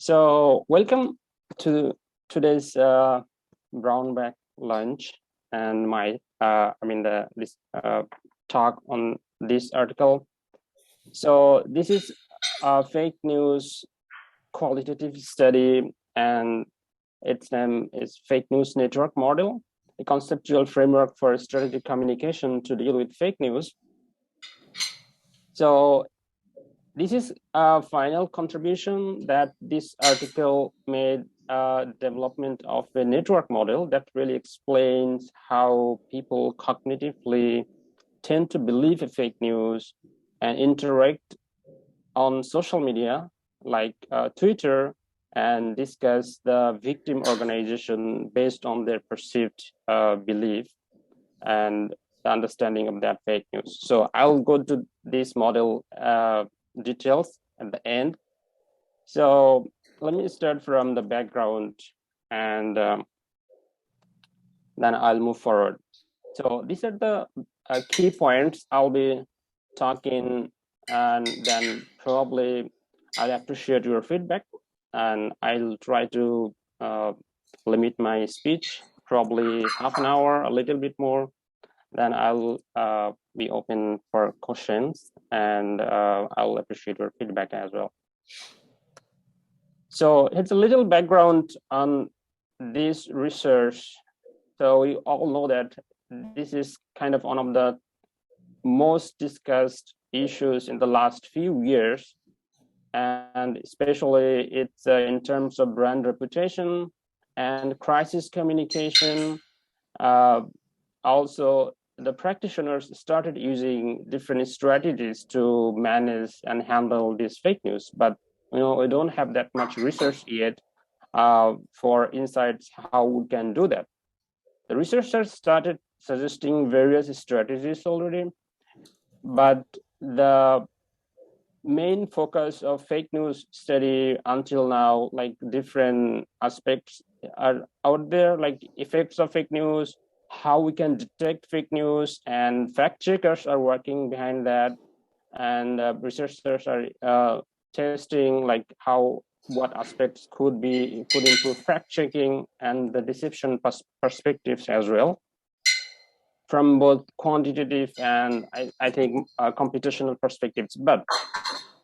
So welcome to today's brown bag lunch and this talk on this article. So this is a fake news qualitative study, and its name is Fake News Network Model, a conceptual framework for strategic communication to deal with fake news. So this is a final contribution that this article made, development of a network model that really explains how people cognitively tend to believe a fake news and interact on social media like Twitter and discuss the victim organization based on their perceived belief and the understanding of that fake news. So I'll go to this model details at the end. So let me start from the background and then I'll move forward. So these are the key points I'll be talking, and then probably I'll appreciate your feedback, and I'll try to limit my speech, probably half an hour, a little bit more. Then I'll be open for questions, and I'll appreciate your feedback as well. So it's a little background on this research. So we all know that this is kind of one of the most discussed issues in the last few years, and especially it's in terms of brand reputation and crisis communication. Also, the practitioners started using different strategies to manage and handle this fake news, but we don't have that much research yet for insights how we can do that. The researchers started suggesting various strategies already, but the main focus of fake news study until now, like different aspects are out there, like effects of fake news, how we can detect fake news, and fact checkers are working behind that, and researchers are testing like what aspects could improve fact checking and the deception perspectives as well, from both quantitative and I think computational perspectives. But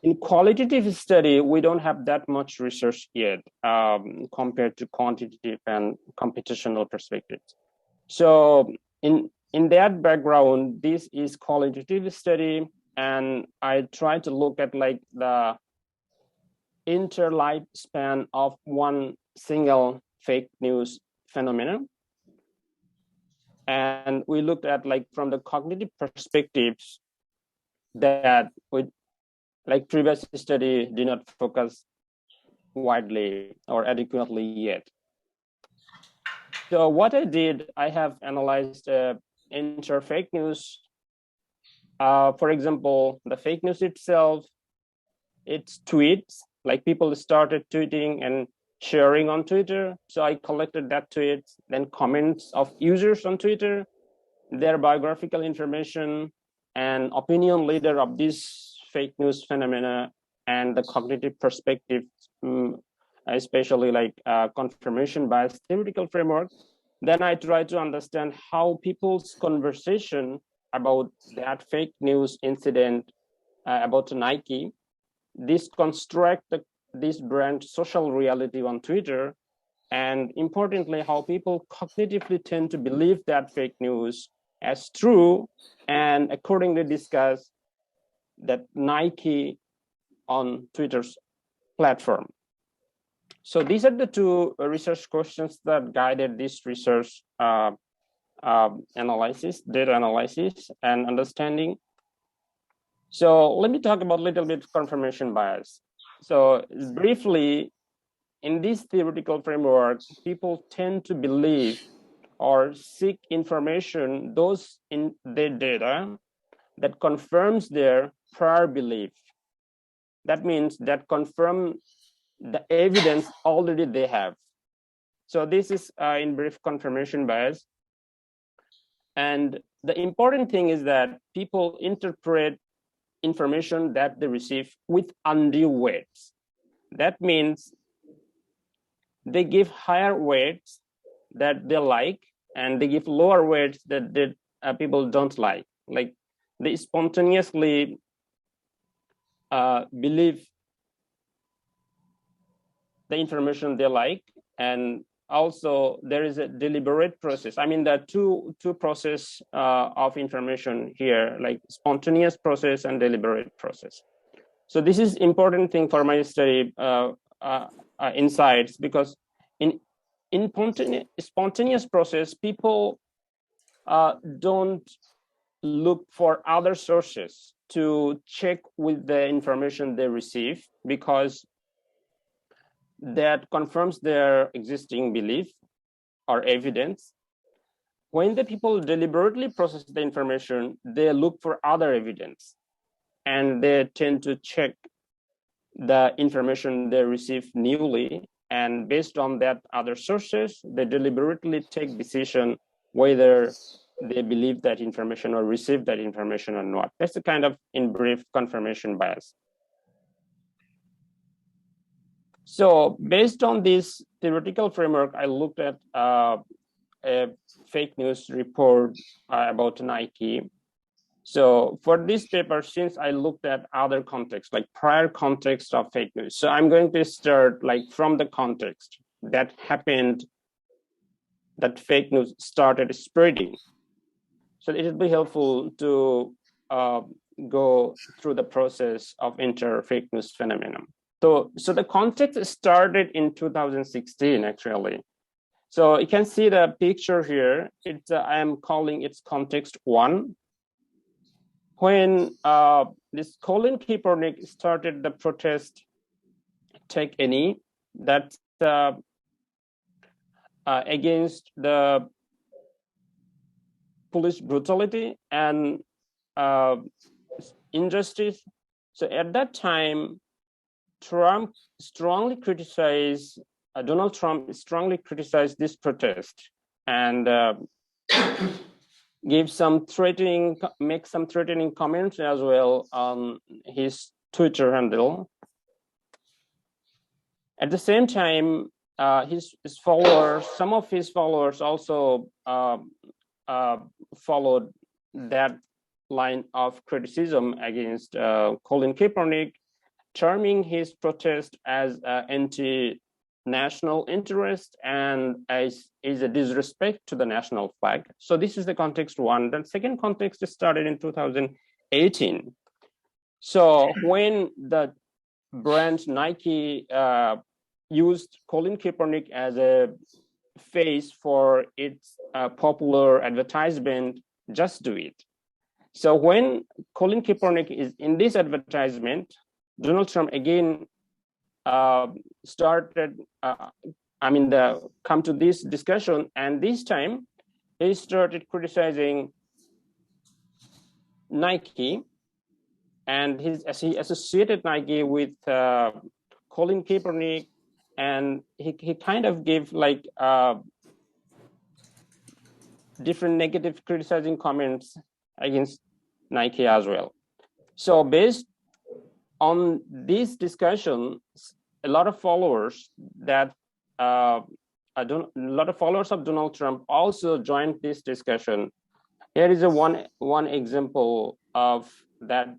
in qualitative study, we don't have that much research yet compared to quantitative and computational perspectives. So in that background, this is qualitative study, and I try to look at like the interlifespan of one single fake news phenomenon. And we looked at like from the cognitive perspectives that we, like previous study, did not focus widely or adequately yet. So what I did, I have analyzed inter-fake news. For example, the fake news itself, it's tweets, like people started tweeting and sharing on Twitter. So I collected that tweets, then comments of users on Twitter, their biographical information, and opinion leader of this fake news phenomena, and the cognitive perspective, especially like confirmation bias theoretical framework. Then I try to understand how people's conversation about that fake news incident about Nike, this construct this brand social reality on Twitter, and importantly, how people cognitively tend to believe that fake news as true and accordingly discuss that Nike on Twitter's platform. So these are the two research questions that guided this research analysis, data analysis, and understanding. So let me talk about a little bit confirmation bias. So briefly, in this theoretical framework, people tend to believe or seek information, those in their data that confirms their prior belief. That means that confirm the evidence already they have. So this is in brief confirmation bias. And the important thing is that people interpret information that they receive with undue weights. That means they give higher weights that they like, and they give lower weights that people don't like. Like they spontaneously believe the information they like, and also there is a deliberate process. I mean, there are two process of information here, like spontaneous process and deliberate process. So this is important thing for my study insights, because in spontaneous process, people don't look for other sources to check with the information they receive, because that confirms their existing belief or evidence. When the people deliberately process the information, they look for other evidence, and they tend to check the information they receive newly, and based on that other sources, they deliberately take decision whether they believe that information or receive that information or not. That's a kind of, in brief, confirmation bias. So based on this theoretical framework, I looked at a fake news report about Nike. So for this paper, since I looked at other contexts, like prior context of fake news, so I'm going to start like from the context that happened, that fake news started spreading. So it would be helpful to go through the process of fake news phenomenon. So the context started in 2016, actually. So you can see the picture here. I am calling it context 1. When this Colin Kaepernick started the protest, Take Any, that's against the police brutality and injustice. So at that time, Donald Trump strongly criticized this protest, and make some threatening comments as well on his Twitter handle. At the same time, some of his followers also followed that line of criticism against Colin Kaepernick, terming his protest as anti-national interest and as a disrespect to the national flag. So this is the context 1. The second context started in 2018. So when the brand Nike used Colin Kaepernick as a face for its popular advertisement, Just Do It. So when Colin Kaepernick is in this advertisement, Donald Trump again started, come to this discussion, and this time he started criticizing Nike, and he associated Nike with Colin Kaepernick, and he kind of gave like different negative criticizing comments against Nike as well. So based on this discussion, a lot of followers of Donald Trump also joined this discussion. Here is one example of that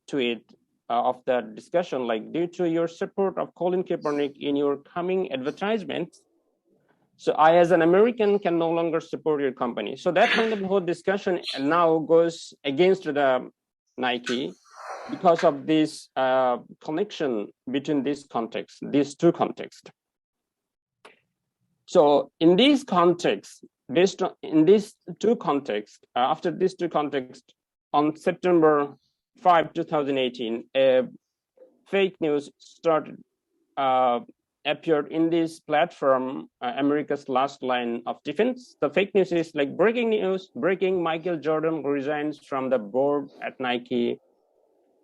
tweet of that discussion, like, due to your support of Colin Kaepernick in your coming advertisements, so I, as an American, can no longer support your company. So that kind of whole discussion now goes against the Nike because of this connection between these two contexts. So in these contexts, after these two contexts, on September 5, 2018, fake news started appeared in this platform, America's Last Line of Defense. The fake news is like breaking news, Michael Jordan resigns from the board at Nike,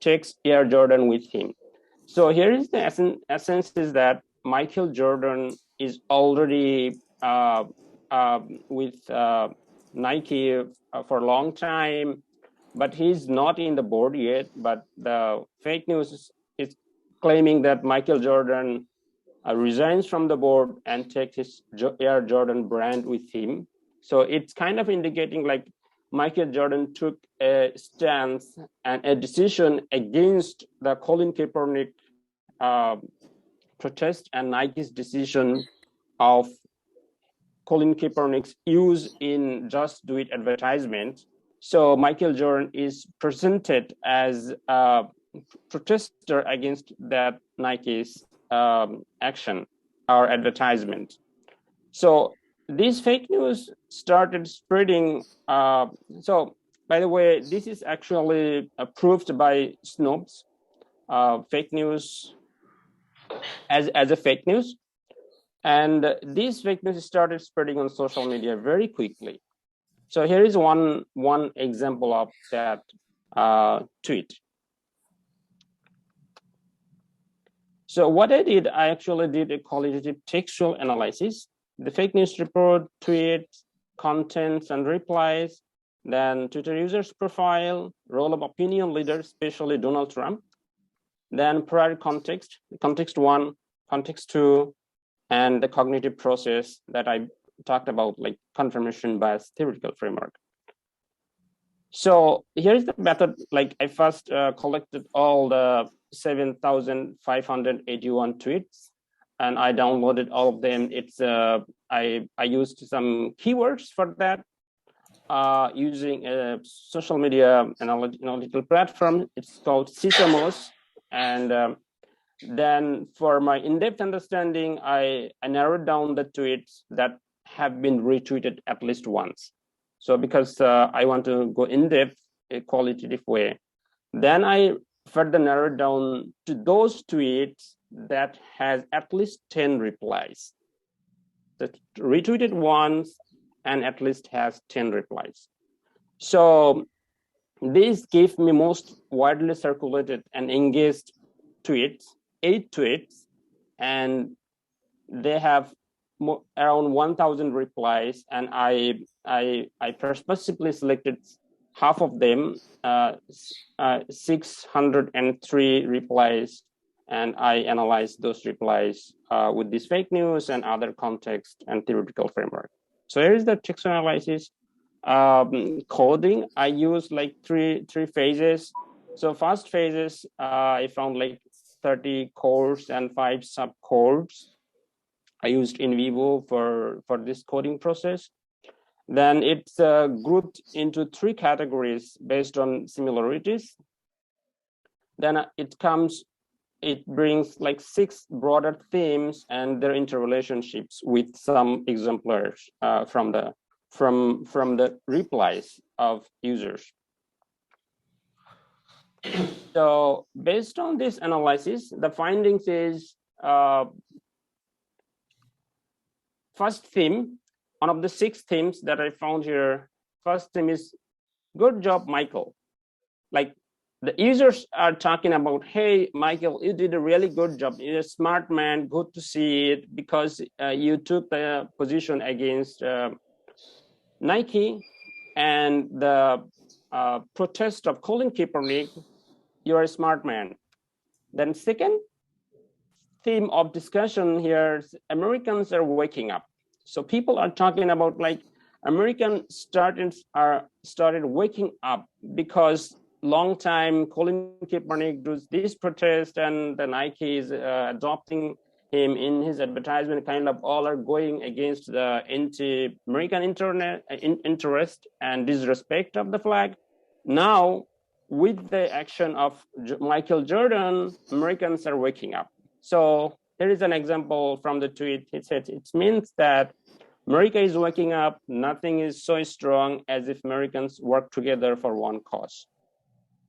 takes Air Jordan with him. So here is the essence is that Michael Jordan is already with Nike for a long time, but he's not in the board yet. But the fake news is claiming that Michael Jordan resigns from the board and takes his Air Jordan brand with him. So it's kind of indicating like Michael Jordan took a stance and a decision against the Colin Kaepernick protest and Nike's decision of Colin Kaepernick's use in Just Do It advertisement. So Michael Jordan is presented as a protester against that Nike's action or advertisement. So these fake news started spreading. So by the way, this is actually approved by Snopes, fake news as a fake news. And these fake news started spreading on social media very quickly. So here is one example of that tweet. So what I did, I actually did a qualitative textual analysis. The fake news report, tweets, contents and replies, then Twitter users profile, role of opinion leaders, especially Donald Trump, then prior context, context 1, context 2, and the cognitive process that I talked about, like confirmation bias theoretical framework. So here's the method. Like I first collected all the 7,581 tweets, and I downloaded all of them. It's I used some keywords for that using a social media analytical platform. It's called Sysomos, and then for my in-depth understanding, I narrowed down the tweets that have been retweeted at least once. So because I want to go in-depth, a qualitative way, then I further narrowed down to those tweets that has at least 10 replies. That retweeted once and at least has 10 replies. So these give me most widely circulated and engaged tweets, 8 tweets, and they have around 1,000 replies, and I purposely selected half of them, 603 replies, and I analyzed those replies with this fake news and other context and theoretical framework. So here is the text analysis. Coding, I use like three phases. So first phases, I found like 30 cores and 5 subcores. I used in vivo for this coding process. Then it's grouped into 3 categories based on similarities. Then it brings like 6 broader themes and their interrelationships with some exemplars from the replies of users. So based on this analysis, the findings is first theme, one of the 6 themes that I found here. First theme is good job, Michael. Like the users are talking about, hey, Michael, you did a really good job. You're a smart man. Good to see it because you took the position against Nike and the protest of Colin Kaepernick. You're a smart man. Then second theme of discussion here is Americans are waking up. So people are talking about like American started waking up because long time Colin Kaepernick does this protest and the Nike is adopting him in his advertisement, kind of all are going against the anti-American interest and disrespect of the flag. Now, with the action of Michael Jordan, Americans are waking up. So here is an example from the tweet. It said, it means that America is waking up. Nothing is so strong as if Americans work together for one cause.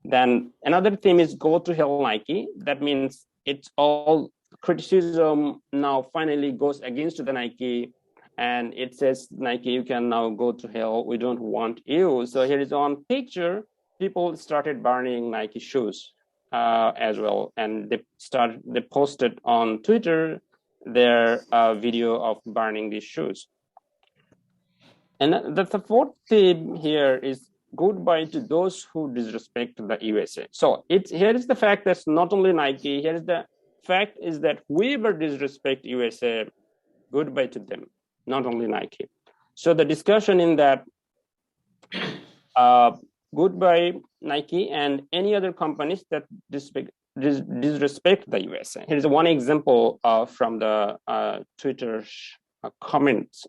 Then another theme is go to hell, Nike. That means it's all criticism now finally goes against the Nike. And it says, Nike, you can now go to hell. We don't want you. So here is one picture. People started burning Nike shoes as well. And they posted on Twitter their video of burning these shoes. And the 4th theme here is goodbye to those who disrespect the USA. So here is the fact that not only Nike, here is the fact is that whoever disrespect USA, goodbye to them, not only Nike. So the discussion in that goodbye Nike and any other companies that disrespect the USA. Here's one example from the Twitter comments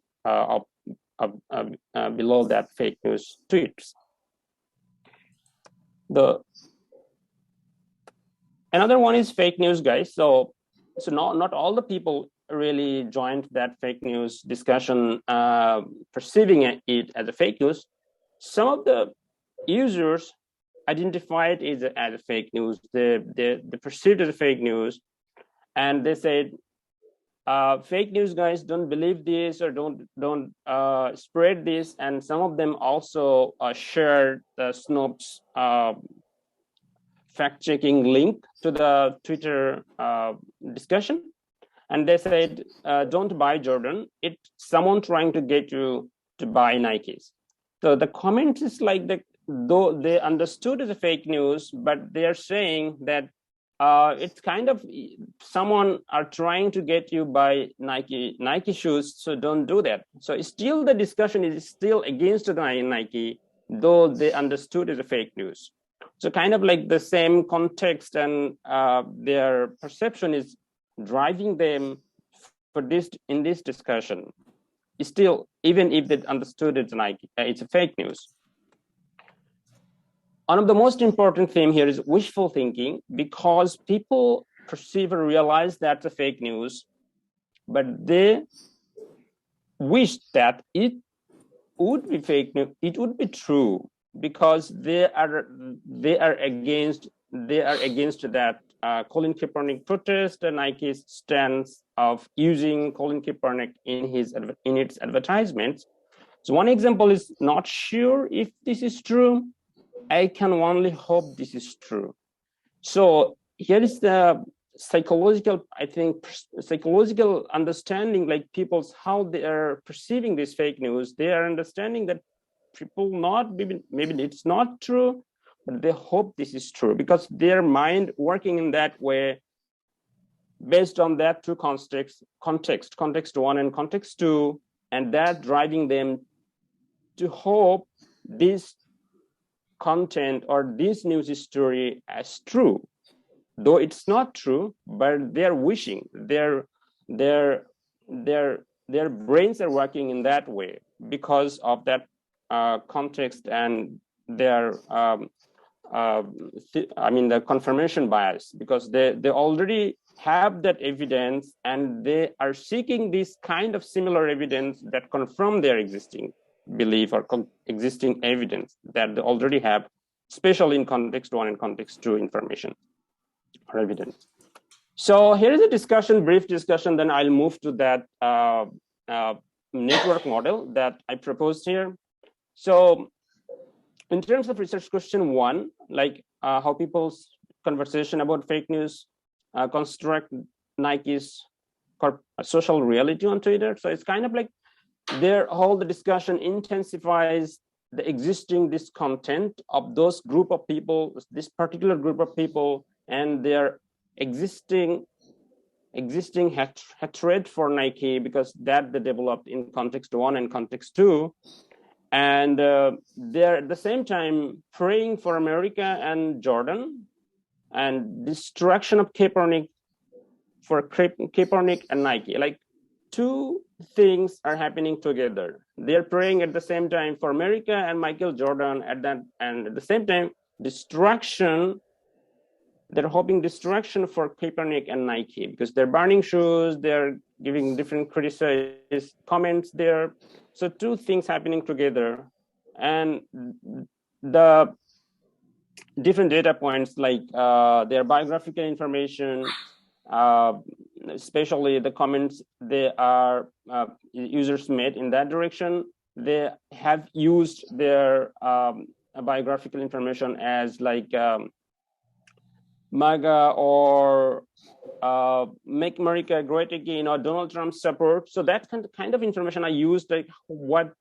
below that fake news tweets. Another one is fake news, guys. So not all the people really joined that fake news discussion, perceiving it as a fake news. Some of the users identified it as a fake news. They perceived it as fake news, and they said, "Fake news, guys, don't believe this or don't spread this." And some of them also shared the Snopes fact-checking link to the Twitter discussion, and they said, "Don't buy Jordan. It's someone trying to get you to buy Nikes." So the comment is like though they understood as a fake news, but they are saying that it's kind of someone are trying to get you buy Nike shoes, so don't do that. So still the discussion is still against the Nike, though they understood as a fake news. So kind of like the same context and their perception is driving them for this in this discussion. Still, even if they understood it's Nike, it's a fake news. One of the most important thing here is wishful thinking, because people perceive or realize that's a fake news, but they wish that it would be fake news, it would be true, because they are against that Colin Kaepernick protest and Nike's stance of using Colin Kaepernick in its advertisements. So one example is, not sure if this is true. I can only hope this is true. So here is the psychological, I think, psychological understanding, like people's how they are perceiving this fake news. They are understanding that people maybe it's not true, but they hope this is true, because their mind working in that way, based on that two context 1 and context 2, and that driving them to hope this content or this news story as true, though it's not true, but they're wishing, their brains are working in that way because of that context and their the confirmation bias, because they already have that evidence and they are seeking this kind of similar evidence that confirm their existing belief or existing evidence that they already have, especially in context 1 and context 2 information or evidence. So here is a brief discussion, then I'll move to that network model that I proposed here. So in terms of research question 1, like how people's conversation about fake news construct Nike's social reality on Twitter. So it's kind of like their whole the discussion intensifies the existing discontent of those group of people, this particular group of people, and their existing hatred for Nike, because that they developed in context 1 and context 2. And they're at the same time praying for America and Jordan, and destruction of Kaepernick for Kaepernick and Nike. Like two things are happening together. They're praying at the same time for America and Michael Jordan, and at the same time destruction. They're hoping destruction for Kaepernick and Nike, because they're burning shoes, they're giving different criticized comments there. So two things happening together, and the different data points, like their biographical information, especially the comments they are users made in that direction, they have used their biographical information as like MAGA or Make America Great Again or Donald Trump support. So that kind of information I used, like what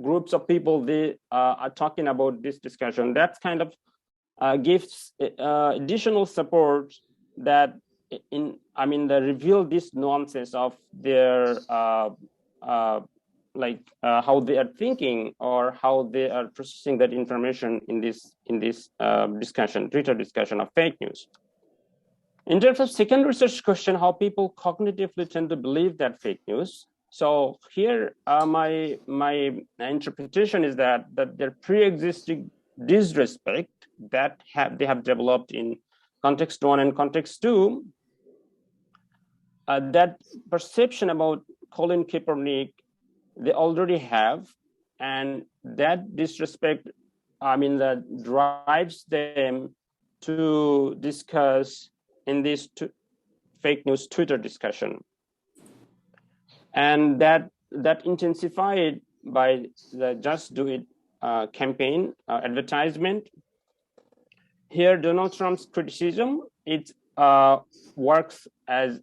groups of people they are talking about this discussion. That kind of gives additional support that they reveal this nuances of their how they are thinking or how they are processing that information in this discussion, Twitter discussion of fake news. In terms of second research question, how people cognitively tend to believe that fake news. So here, my interpretation is that their pre-existing disrespect that they have developed in context 1 and context 2, that perception about Colin Kaepernick they already have, and that disrespect, that drives them to discuss in this fake news Twitter discussion, and that intensified by the Just Do It campaign advertisement. Here, Donald Trump's criticism, it works as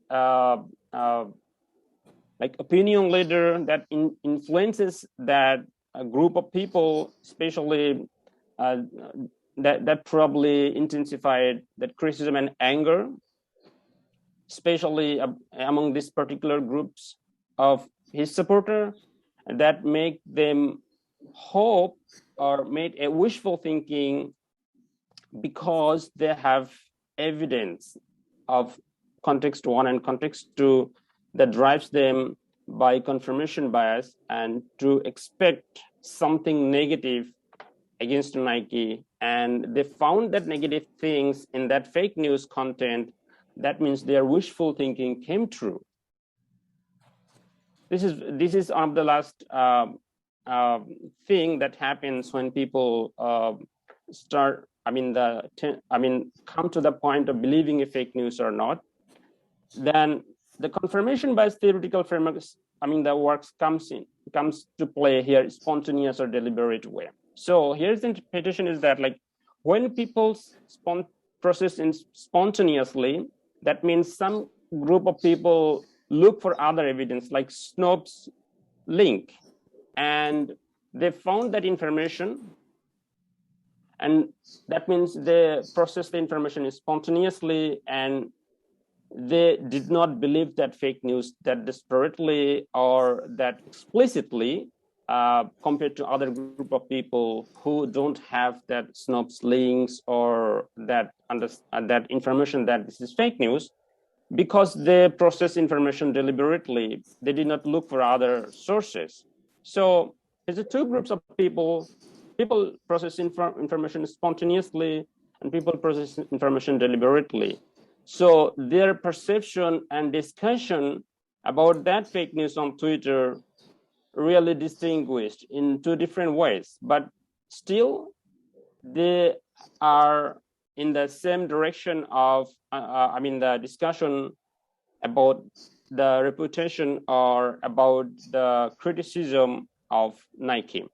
like opinion leader that influences that a group of people, especially that probably intensified that criticism and anger, especially among these particular groups of his supporter, that make them hope or made a wishful thinking because they have evidence of context 1 and context 2 that drives them by confirmation bias and to expect something negative against Nike. And they found that negative things in that fake news content. That means their wishful thinking came true. This is one of the last thing that happens when people start, come to the point of believing a fake news or not. Then the confirmation bias theoretical frameworks, the works comes to play here, spontaneous or deliberate way. So here's the interpretation is that like when people process spontaneously, that means some group of people look for other evidence like Snopes link, and they found that information, and that means they process the information spontaneously and they did not believe that fake news that desperately or that explicitly compared to other group of people who don't have that Snopes links or that information that this is fake news, because they process information deliberately. They did not look for other sources. So there's two groups of people process information spontaneously and people process information deliberately. So their perception and discussion about that fake news on Twitter really distinguished in two different ways, but still they are in the same direction of, the discussion about the reputation or about the criticism of Nike.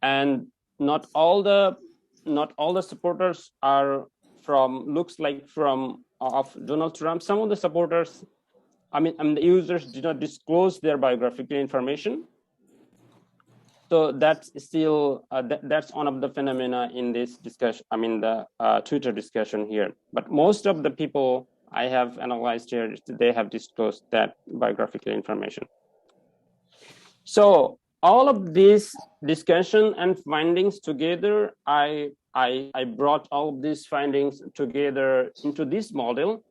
And not all the supporters are of Donald Trump. Some of the supporters, the users did not disclose their biographical information. So that's still, that's one of the phenomena in this discussion, the Twitter discussion here. But most of the people I have analyzed here, they have disclosed that biographical information. So all of these discussion and findings together, I brought all of these findings together into this model,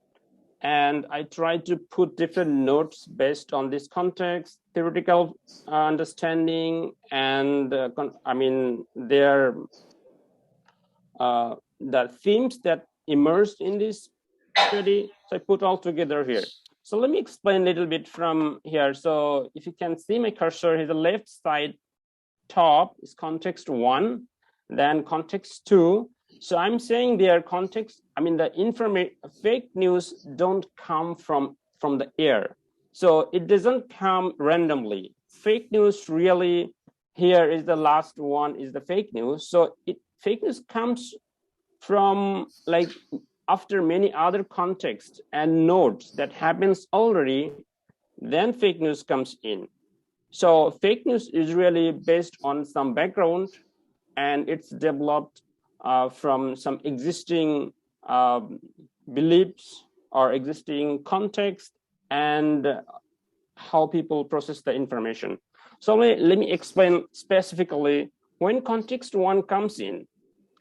and I tried to put different notes based on this context, theoretical understanding, and the themes that emerged in this study. So I put all together here. So let me explain a little bit from here. So if you can see my cursor here, the left side top is context 1, then context 2. So I'm saying their context, the fake news don't come from the air. So it doesn't come randomly. Fake news really, here is the last one is the fake news. So fake news comes from like after many other contexts and nodes that happens already, then fake news comes in. So fake news is really based on some background, and it's developed from some existing beliefs or existing context and how people process the information. So let me explain specifically. When context one comes in,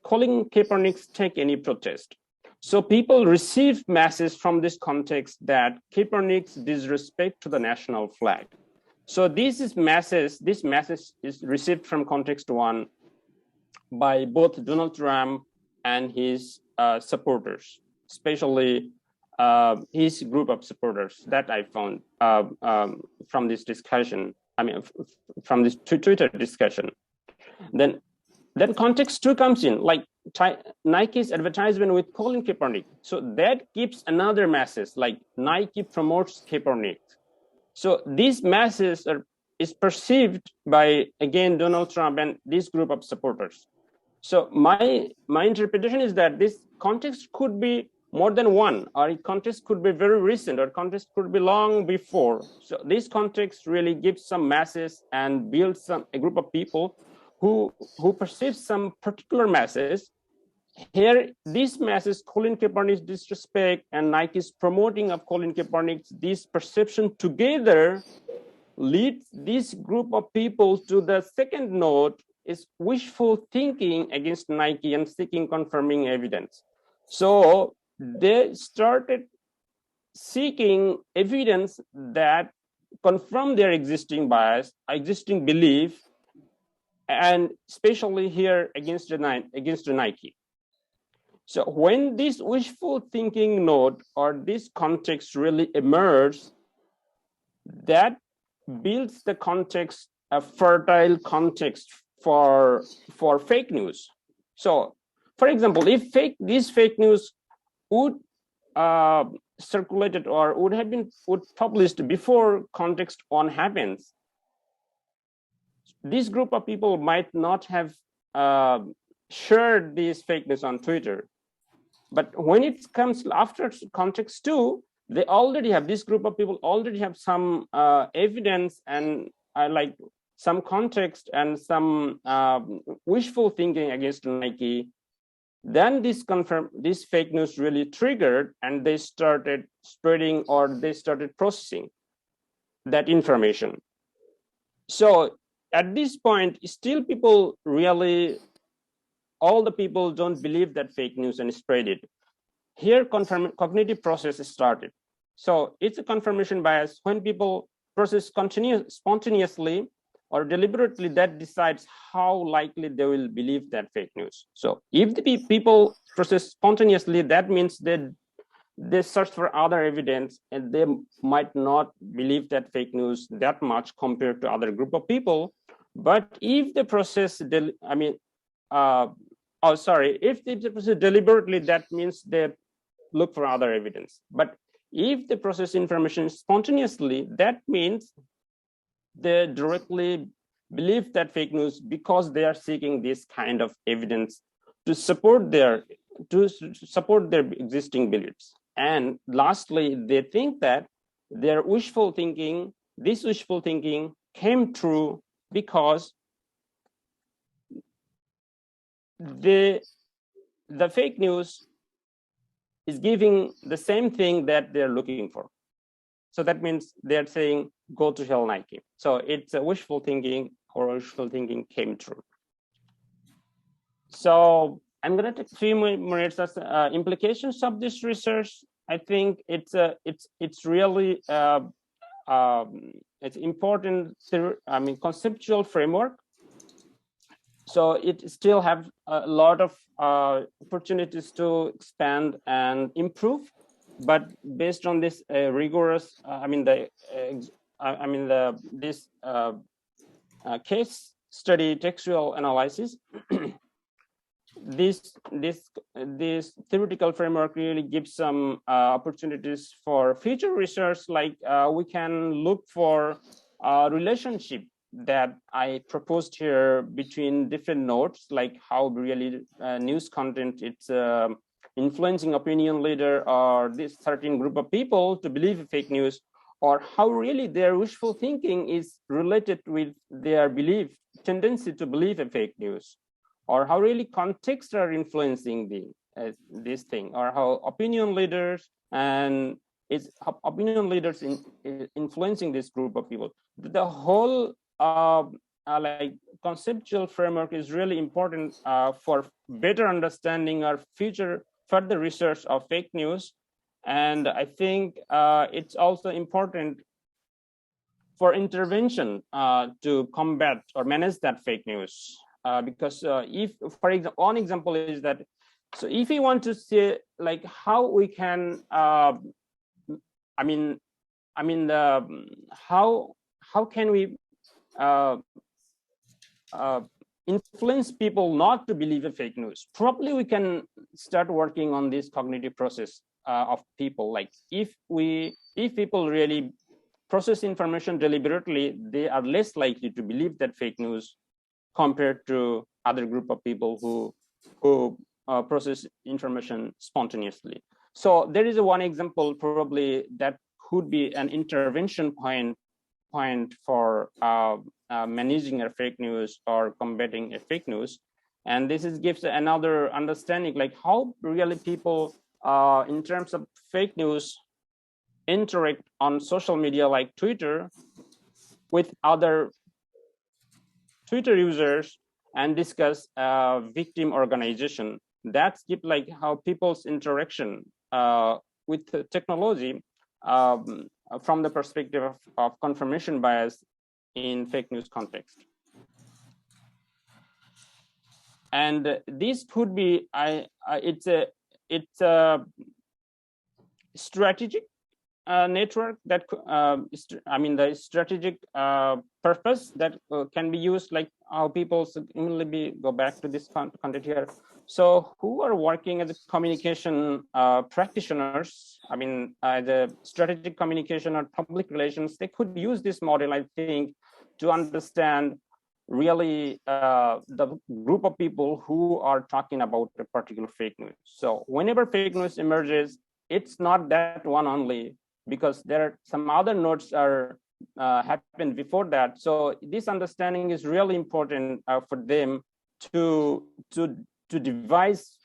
calling Copernicus take any protest. So people receive messages from this context that Copernicus disrespect to the national flag. So this message is received from context one by both Donald Trump and his supporters, especially his group of supporters that I found from this discussion. I mean, from this Twitter discussion. Then context two comes in, like Nike's advertisement with Colin Kaepernick. So that gives another message, like Nike promotes Kaepernick. So this message is perceived by, again, Donald Trump and this group of supporters. So my interpretation is that this context could be more than one, or context could be very recent, or context could be long before. So this context really gives some message and builds a group of people who perceive some particular message. Here, this message, Colin Kaepernick's disrespect and Nike's promoting of Colin Kaepernick's, this perception together leads this group of people to the second note, is wishful thinking against Nike and seeking confirming evidence. So they started seeking evidence that confirm their existing bias, existing belief, and especially here against the Nike. So when this wishful thinking note or this context really emerges, that builds the context, a fertile context for fake news. So, for example, if this fake news would circulated or would published before context one happens, this group of people might not have shared this fake news on Twitter. But when it comes after context two, they already have, this group of people already have some evidence and like some context and some wishful thinking against Nike. Then this fake news really triggered, and they started spreading or they started processing that information. So at this point, still people really, all the people don't believe that fake news and spread it. Here, cognitive process started. So it's a confirmation bias. When people process spontaneously or deliberately, that decides how likely they will believe that fake news. So if the people process spontaneously, that means they search for other evidence and they might not believe that fake news that much compared to other group of people. But if the process, if the process deliberately, that means they look for other evidence. But if they process information spontaneously, that means they directly believe that fake news because they are seeking this kind of evidence to support their existing beliefs. And lastly, they think that this wishful thinking came true because the fake news is giving the same thing that they're looking for. So that means they're saying, go to hell, Nike. So it's a wishful thinking, or wishful thinking came true. So I'm going to take a few minutes as implications of this research. I think it's really it's important. Conceptual framework. So it still have a lot of opportunities to expand and improve, but based on this rigorous, case study textual analysis, this theoretical framework really gives some opportunities for future research. Like we can look for a relationship that I proposed here between different nodes, like how really news content it's influencing opinion leader or this certain group of people to believe fake news, or how really their wishful thinking is related with their tendency to believe a fake news, or how really contexts are influencing this thing, or how opinion leaders and opinion leaders in influencing this group of people. The whole like conceptual framework is really important for better understanding our future further research of fake news. And I think it's also important for intervention to combat or manage that fake news. Because if, for example, one example is that, so if we want to see like how we can, how can we influence people not to believe a fake news? Probably we can start working on this cognitive process of people. Like if people really process information deliberately, they are less likely to believe that fake news compared to other group of people who process information spontaneously. So there is one example probably that could be an intervention point for managing a fake news or combating a fake news. And this gives another understanding, like how really people in terms of fake news interact on social media like Twitter with other Twitter users and discuss victim organization. That's like how people's interaction with technology from the perspective of confirmation bias in fake news context. And this could be it's a strategic network that the strategic purpose that can be used, like how people immediately go back to this content here. So who are working as a communication practitioners, the strategic communication or public relations, they could use this model, I think, to understand really the group of people who are talking about a particular fake news. So whenever fake news emerges, it's not that one only, because there are some other nodes are happened before that. So this understanding is really important for them to devise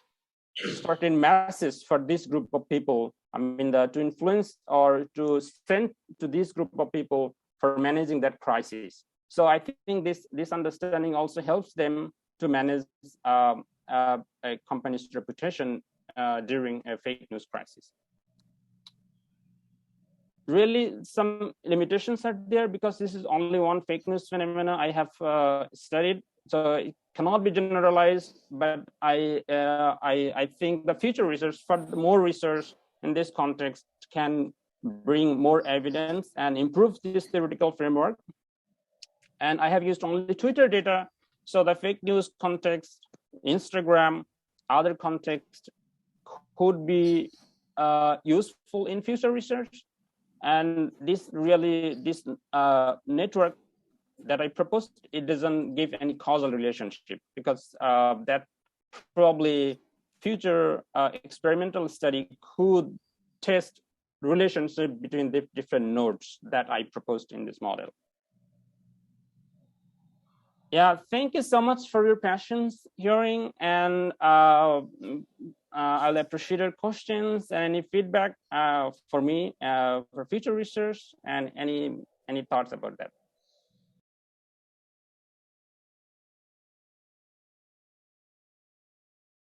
certain masses for this group of people. To influence or to send to this group of people for managing that crisis. So I think this understanding also helps them to manage a company's reputation during a fake news crisis. Really, some limitations are there because this is only one fake news phenomena I have studied, so it cannot be generalized. But I think the future research, for more research in this context, can bring more evidence and improve this theoretical framework. And I have used only Twitter data, so the fake news context, Instagram, other context could be useful in future research. And this network that I proposed, it doesn't give any causal relationship, because that probably future experimental study could test relationship between the different nodes that I proposed in this model. Yeah, thank you so much for your patience hearing, and I'll appreciate your questions and any feedback for me for future research, and any thoughts about that.